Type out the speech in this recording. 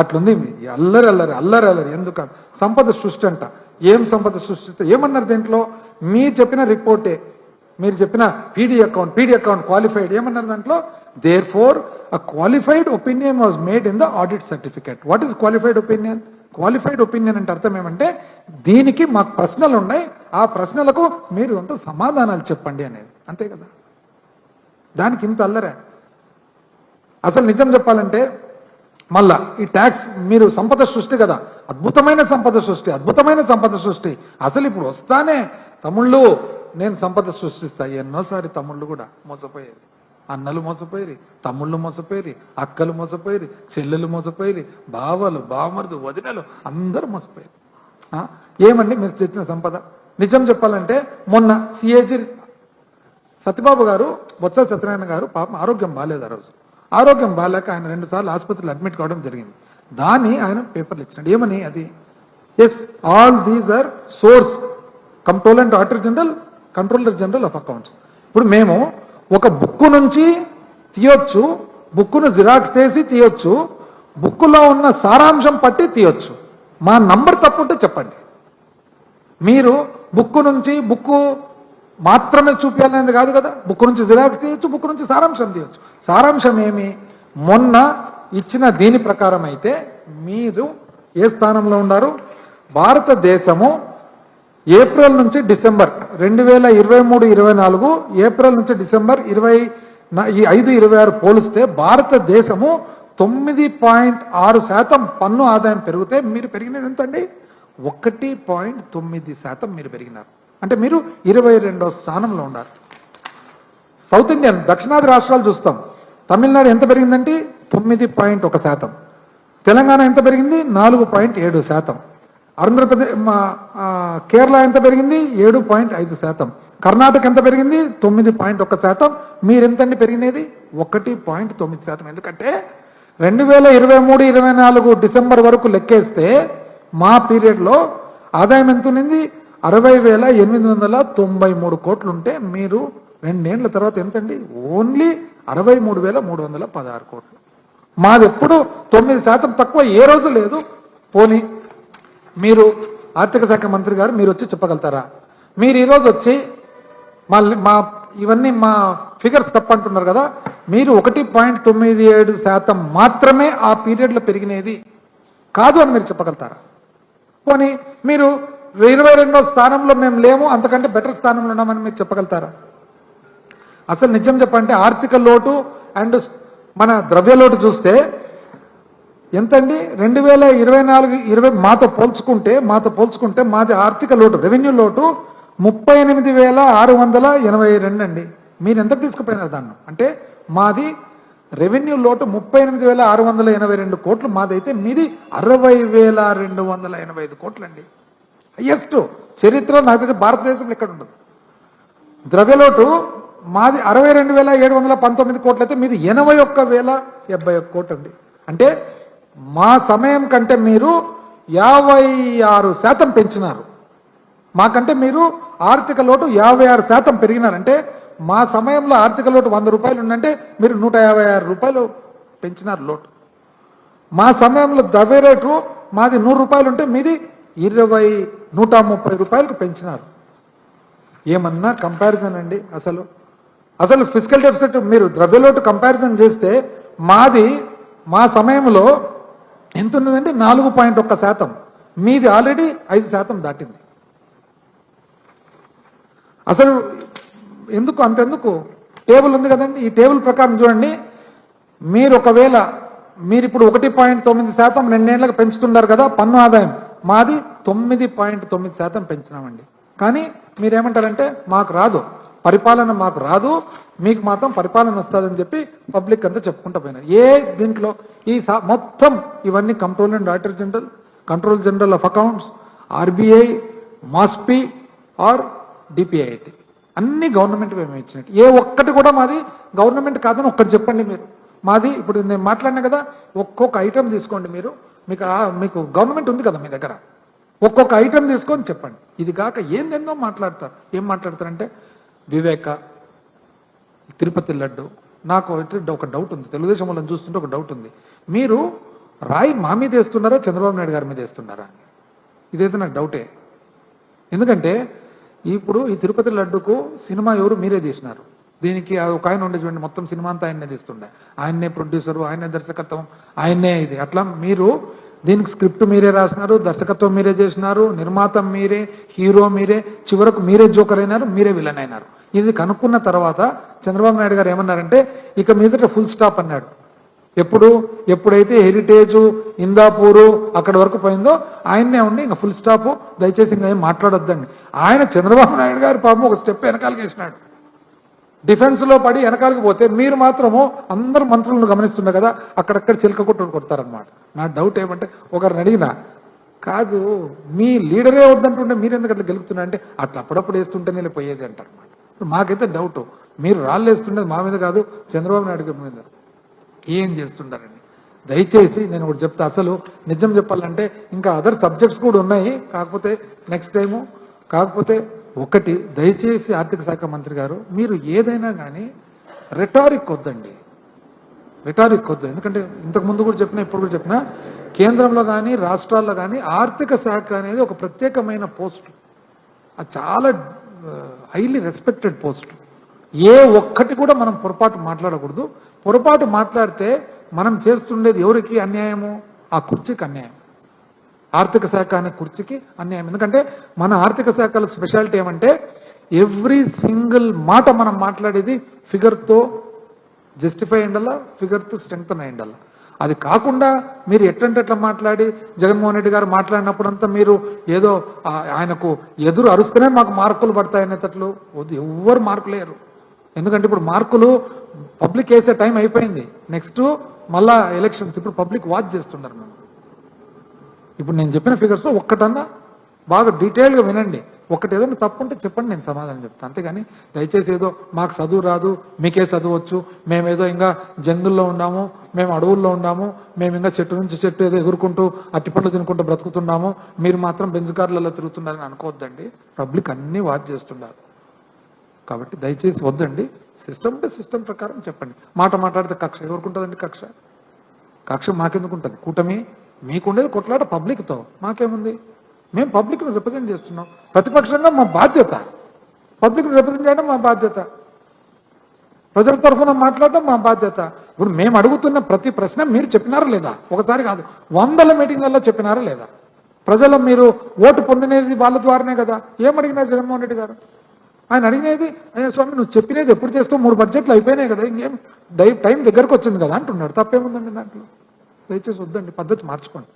అట్లుంది అల్లరి అల్లరి అల్లరి అల్లరి. ఎందుకు సంపద సృష్టి అంట? ఏం సంపద సృష్టి? ఏమన్నారు దీంట్లో? మీరు చెప్పిన రిపోర్టే, మీరు చెప్పిన పీడీ అకౌంట్ క్వాలిఫైడ్ ఏమన్నారు దాంట్లో? There for a qualified opinion was made in the audit certificate. What is qualified opinion? Qualified opinion అంటే అర్థం ఏమంటే, దీనికి మాకు ప్రశ్నలు ఉన్నాయి, ఆ ప్రశ్నలకు మీరు అంత సమాధానాలు చెప్పండి అనేది, అంతే కదా. దానికి ఇంత అల్లరే. అసలు నిజం చెప్పాలంటే మళ్ళా ఈ ట్యాక్స్ మీరు సంపద సృష్టి కదా, అద్భుతమైన సంపద సృష్టి. అసలు ఇప్పుడు వస్తానే తమ్ముళ్ళు నేను సంపద సృష్టిస్తా, ఎన్నోసారి తమ్ముళ్ళు కూడా మోసపోయేది, అన్నలు మోసపోయి, తమ్ముళ్ళు మోసపోయి, అక్కలు మోసపోయి, చెల్లెలు మోసపోయి, బావలు బావమరుదు వదినలు అందరూ మోసపోయారు. ఏమండి మీరు చెప్పిన సంపద? నిజం చెప్పాలంటే మొన్న సిఏజీ సత్యబాబు గారు, బొత్స సత్యనారాయణ గారు పాపం ఆరోగ్యం బాగాలేదు. ఆ రోజు ఆరోగ్యం బాగాలేక ఆయన 2 సార్లు ఆసుపత్రిలో అడ్మిట్ కావడం జరిగింది. దాన్ని ఆయన పేపర్లు ఇచ్చినాడు. ఏమని? అది as all these are source controller general of accounts. ఇప్పుడు మేము ఒక బుక్ నుంచి తీయొచ్చు, బుక్ను జిరాక్స్ తీయొచ్చు, బుక్లో ఉన్న సారాంశం పట్టి తీయొచ్చు. మా నంబర్ తప్పుంటే చెప్పండి. మీరు బుక్ నుంచి బుక్ మాత్రమే చూపించాలనేది కాదు కదా. బుక్ నుంచి జిరాక్స్ తీయొచ్చు, బుక్ నుంచి సారాంశం తీయొచ్చు. సారాంశం ఏమి? మొన్న ఇచ్చిన దీని ప్రకారం అయితే మీరు ఏ స్థానంలో ఉన్నారు? భారతదేశము ఏప్రిల్ నుంచి డిసెంబర్ 2023-24, ఏప్రిల్ నుంచి డిసెంబర్ 25-26 పోలిస్తే భారతదేశము 9.6% పన్ను ఆదాయం పెరిగితే మీరు పెరిగినది ఎంతండి? 1.9% మీరు పెరిగినారు. అంటే మీరు 22వ స్థానంలో ఉన్నారు. సౌత్ ఇండియన్ దక్షిణాది రాష్ట్రాలు చూస్తాం. తమిళనాడు ఎంత పెరిగిందంటే 9.1%, తెలంగాణ ఎంత పెరిగింది? 4.7%, ఆంధ్రప్రదేశ్ కేరళ ఎంత పెరిగింది? 7.5%, కర్ణాటక ఎంత పెరిగింది? 9.1%. మీరెంతండి పెరిగినది? 1.9%. ఎందుకంటే 2023-24 డిసెంబర్ వరకు లెక్కేస్తే మా పీరియడ్లో ఆదాయం ఎంత ఉన్నింది? 60,893 కోట్లు ఉంటే మీరు 2 ఏళ్ల తర్వాత ఎంతండి? ఓన్లీ 63,316 కోట్లు. మాది ఎప్పుడు 9% తక్కువ ఏ రోజు లేదు. పోనీ మీరు ఆర్థిక శాఖ మంత్రి గారు మీరు వచ్చి చెప్పగలుగుతారా? మీరు ఈరోజు వచ్చి మా ఇవన్నీ మా ఫిగర్స్ తప్పంటున్నారు కదా, మీరు 1.97% మాత్రమే ఆ పీరియడ్లో పెరిగినది కాదు అని మీరు చెప్పగలుగుతారా? పోనీ మీరు 22వ స్థానంలో మేము లేము, అంతకంటే బెటర్ స్థానంలో ఉన్నామని మీరు చెప్పగలుగుతారా? అసలు నిజం చెప్పంటే ఆర్థిక లోటు అండ్ మన ద్రవ్య లోటు చూస్తే ఎంతండి? 2024-20 మాతో పోల్చుకుంటే మాది ఆర్థిక లోటు, రెవెన్యూ లోటు 38,682 అండి. మీరు ఎంతకు తీసుకుపోయినారు దాన్ని? అంటే మాది రెవెన్యూ లోటు 38,682 కోట్లు మాదైతే, మీది 60,285 కోట్లు అండి. హైయెస్ట్ చరిత్రలో నాకు తెలిసి భారతదేశంలో ఎక్కడ ఉండదు. ద్రవ్యలోటు మాది 62,719 కోట్లు అయితే మీది 81,071 కోట్లు అండి. అంటే మా సమయం కంటే మీరు 56% పెంచినారు. మాకంటే మీరు ఆర్థిక లోటు 56% పెరిగినారంటే, మా సమయంలో ఆర్థిక లోటు 100 రూపాయలు ఉందంటే మీరు 156 రూపాయలు పెంచినారు లోటు. మా సమయంలో ద్రవ్య రేటు మాది 100 రూపాయలు ఉంటే మీది 130 రూపాయలకు పెంచినారు. ఏమన్నా కంపారిజన్ అండి? అసలు ఫిజికల్ డెఫిసిట్ మీరు ద్రవ్యలోటు కంపారిజన్ చేస్తే మా సమయంలో ఎంత ఉన్నదంటే 4.1%, మీది ఆల్రెడీ 5% దాటింది. అసలు అంతెందుకు? టేబుల్ ఉంది కదండి, ఈ టేబుల్ ప్రకారం చూడండి. మీరు ఒకవేళ మీరు ఇప్పుడు 1.9% 2 ఏళ్లకు పెంచుతున్నారు కదా పన్ను ఆదాయం, మాది 9.9% పెంచినామండి. కానీ మీరేమంటారంటే మాకు రాదు, పరిపాలన మాకు రాదు, మీకు మాత్రం పరిపాలన వస్తుందని చెప్పి పబ్లిక్ అంతా చెప్పుకుంటూ పోయినారు. దీంట్లో మొత్తం ఇవన్నీ control general of accounts, RBI, మాస్పీ ఆర్ డిపిఐటి అన్ని గవర్నమెంట్ మేము ఇచ్చినట్టు. ఏ ఒక్కటి కూడా మాది గవర్నమెంట్ కాదని ఒక్కటి చెప్పండి మీరు. మాది ఇప్పుడు నేను మాట్లాడినా కదా, ఒక్కొక్క ఐటెం తీసుకోండి మీరు, మీకు గవర్నమెంట్ ఉంది కదా మీ దగ్గర, ఒక్కొక్క ఐటెం తీసుకొని చెప్పండి. ఇది కాక ఏందేందో మాట్లాడతారు. ఏం మాట్లాడతారంటే వివేక, తిరుపతి లడ్డు. నాకు ఒక డౌట్ ఉంది, తెలుగుదేశం వాళ్ళని చూస్తుంటే ఒక డౌట్ ఉంది. మీరు రాయి మా మీద వేస్తున్నారా చంద్రబాబు నాయుడు గారి మీద వేస్తున్నారా ఇదైతే నాకు డౌటే. ఎందుకంటే ఇప్పుడు ఈ తిరుపతి లడ్డుకు సినిమా ఎవరు మీరే తీసినారు. దీనికి ఒక ఆయన ఉండే చూడండి, మొత్తం సినిమా అంతా ఆయన్నే తీస్తుండే, ఆయన్నే ప్రొడ్యూసరు, ఆయన్నే దర్శకత్వం, ఆయన్నే ఇది. అట్లా మీరు దీనికి స్క్రిప్ట్ మీరే రాసినారు, దర్శకత్వం మీరే చేసినారు, నిర్మాత మీరే, హీరో మీరే, చివరకు మీరే జోకర్ అయినారు, మీరే విలన్ అయినారు. ఇది కనుక్కున్న తర్వాత చంద్రబాబు నాయుడు గారు ఏమన్నారంటే ఇక మీదట ఫుల్ స్టాప్ అన్నాడు. ఎప్పుడైతే హెరిటేజు ఇందాపూరు అక్కడి వరకు పోయిందో ఆయన్నే ఉండి ఇంకా ఫుల్ స్టాప్, దయచేసి ఇంకా ఏం మాట్లాడొద్దండి. ఆయన చంద్రబాబు నాయుడు గారు పాపం ఒక స్టెప్ వెనకాలకి వేసినాడు. డిఫెన్స్ లో పడి వెనకాలకి పోతే మీరు మాత్రము అందరు మంత్రులను గమనిస్తుండే కదా, అక్కడక్కడ చిలక కొట్టు కొడతారనమాట. నా డౌట్ ఏమంటే ఒకరిని అడిగినా కాదు మీ లీడరే వద్దంటుంటే మీరు ఎందుకు అట్లా గెలుపుతున్నా అంటే అట్లా అప్పుడప్పుడు వేస్తుంటేనే పోయేది అంటారనమాట. మాకైతే డౌట్, మీరు రాళ్ళు వేస్తుండేది మా మీద కాదు చంద్రబాబు నాయుడు గారి మీద. ఏం చేస్తుంటారండి? దయచేసి నేను ఒకటి చెప్తా, అసలు నిజం చెప్పాలంటే ఇంకా అదర్ సబ్జెక్ట్స్ కూడా ఉన్నాయి, కాకపోతే నెక్స్ట్ టైము. కాకపోతే ఒకటి దయచేసి ఆర్థిక శాఖ మంత్రి గారు, మీరు ఏదైనా కానీ రెటారిక్ వద్దండి, రెటారిక్ వద్దు. ఎందుకంటే ఇంతకు ముందు కూడా చెప్పినా ఇప్పుడు కూడా చెప్పినా కేంద్రంలో కానీ రాష్ట్రాల్లో కానీ ఆర్థిక శాఖ అనేది ఒక ప్రత్యేకమైన పోస్ట్, అది చాలా హైలీ రెస్పెక్టెడ్ పోస్ట్. ఏ ఒక్కటి కూడా మనం పొరపాటు మాట్లాడకూడదు. పొరపాటు మాట్లాడితే మనం చేస్తుండేది ఎవరికి అన్యాయము? ఆ కుర్చీకి అన్యాయం, ఆర్థిక శాఖ అనే కుర్చీకి అన్యాయం. ఎందుకంటే మన ఆర్థిక శాఖల స్పెషాలిటీ ఏమంటే ఎవ్రీ సింగిల్ మాట మనం మాట్లాడేది ఫిగర్తో జస్టిఫై అయ్యిండాలా, ఫిగర్తో స్ట్రెంగ్తన్ అయ్యిండాలా. అది కాకుండా మీరు ఎట్లంటే ఎట్లా మాట్లాడి జగన్మోహన్ రెడ్డి గారు మాట్లాడినప్పుడంతా మీరు ఏదో ఆయనకు ఎదురు అరుస్తూనే మాకు మార్కులు పడతాయనేటట్లు వద్దు, ఎవ్వరు మార్కులు లేరు. ఎందుకంటే ఇప్పుడు మార్కులు పబ్లిక్ వేసే టైం అయిపోయింది, నెక్స్ట్ మళ్ళా ఎలక్షన్స్, ఇప్పుడు పబ్లిక్ వాచ్ చేస్తున్నారు. మేము ఇప్పుడు నేను చెప్పిన ఫిగర్స్లో ఒక్కటన్నా బాగా డీటెయిల్గా వినండి, ఒకటి ఏదైనా తప్పు ఉంటే చెప్పండి, నేను సమాధానం చెప్తాను. అంతేగాని దయచేసి ఏదో మాకు చదువు రాదు, మీకే చదువచ్చు, మేమేదో ఇంకా జంగుల్లో ఉన్నాము, మేము అడవుల్లో ఉన్నాము, మేము ఇంకా చెట్టు నుంచి చెట్టు ఏదో ఎగురుకుంటూ అట్టిపండ్లు తినుకుంటూ బ్రతుకుతున్నాము, మీరు మాత్రం బెంజ్ కార్లలో తిరుగుతున్నారని అనుకోవద్దండి. పబ్లిక్ అన్నీ వాచ్ చేస్తున్నారు కాబట్టి దయచేసి వద్దండి. సిస్టమ్ అంటే సిస్టమ్ ప్రకారం చెప్పండి. మాట్లాడితే కక్ష ఎవరుకుంటుందండి? కక్ష మాకెందుకు ఉంటుంది? కూటమి మీకుండేది కొట్లాట పబ్లిక్తో, మాకేముంది? మేము పబ్లిక్ను రిప్రజెంట్ చేస్తున్నాం. ప్రతిపక్షంగా మా బాధ్యత, పబ్లిక్ను రిప్రజెంట్ చేయడం మా బాధ్యత, ప్రజల తరఫున మాట్లాడడం మా బాధ్యత. ఇప్పుడు మేము అడుగుతున్న ప్రతి ప్రశ్న మీరు చెప్పినారా లేదా? ఒకసారి కాదు, 100 మీటింగ్లలో చెప్పినారా లేదా? ప్రజలు మీరు ఓటు పొందినది వాళ్ళ ద్వారానే కదా. ఏం అడిగినారు జగన్మోహన్ రెడ్డి గారు? ఆయన అడిగినది, అయ్యా స్వామి నువ్వు చెప్పినది ఎప్పుడు చేస్తావు, 3 బడ్జెట్లు అయిపోయినాయి కదా, ఇంకేం టైం దగ్గరకు వచ్చింది కదా అంటున్నాడు. తప్పేముందండి దాంట్లో? దయచేసి వద్దండి, పద్ధతి మార్చుకోండి.